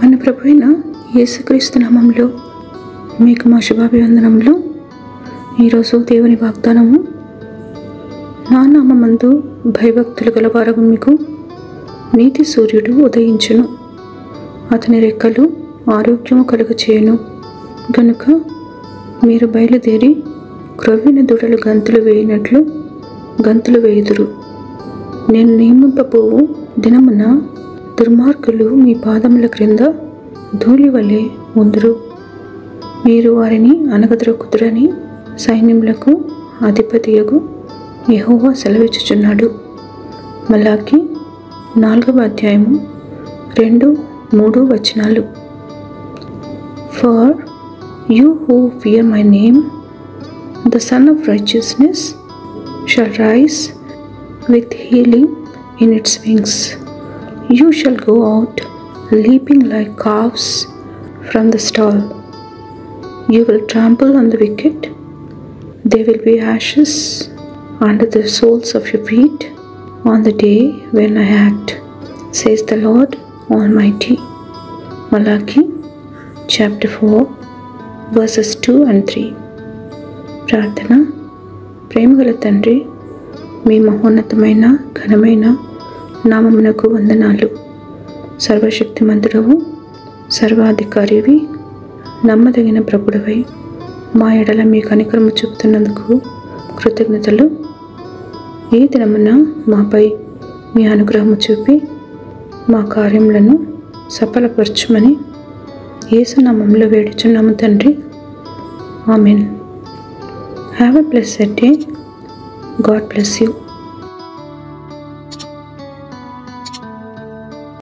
మన ప్రభువైన యేసుక్రీస్తు నామములో మీకు మా శుభాభివందనములు. ఈరోజు దేవుని వాగ్దానము, నా నామమందు భయభక్తులు గలవారగు మీకు నీతి సూర్యుడు ఉదయించును, అతని రెక్కలు ఆరోగ్యము కలుగచేయును. గనుక మీరు బయలుదేరి క్రొవ్విన దూడలు గంతులు వేయినట్లు గంతులు వేయుదురు. నేను నియమింపబోవు దినమున దుర్మార్గులు మీ పాదముల క్రింద ధూళి వలె ఉందురు. మీరు వారిని అనగద్రొక్కుదురని సైన్యములకు అధిపతియగు యెహోవా సెలవిచ్చుచున్నాడు. మలాకి 4వ అధ్యాయము 2-3 వచనాలు. For you who fear my name, the Son of Righteousness shall rise with healing in its wings. You shall go out leaping like calves from the stall. You will trample on the wicked. There will be ashes under the soles of your feet on the day when I act, says the Lord Almighty. Malachi chapter 4 verses 2 and 3. ప్రార్థన. ప్రేమగల తండ్రి, మీ మహోన్నతమైన ఘనమైన నామమునకు వందనాలు. సర్వశక్తిమంతుడవు, సర్వాధికారివి, నమ్మదగిన ప్రభుడవై మా ఎడల మీ కనికరము చూపుతున్నందుకు కృతజ్ఞతలు. ఈ దినమున మాపై మీ అనుగ్రహము చూపి మా కార్యములను సఫలపరచుమని యేసు నామములో వేడుచున్నాము తండ్రి. ఆమేన్. Have a blessed day. God bless you.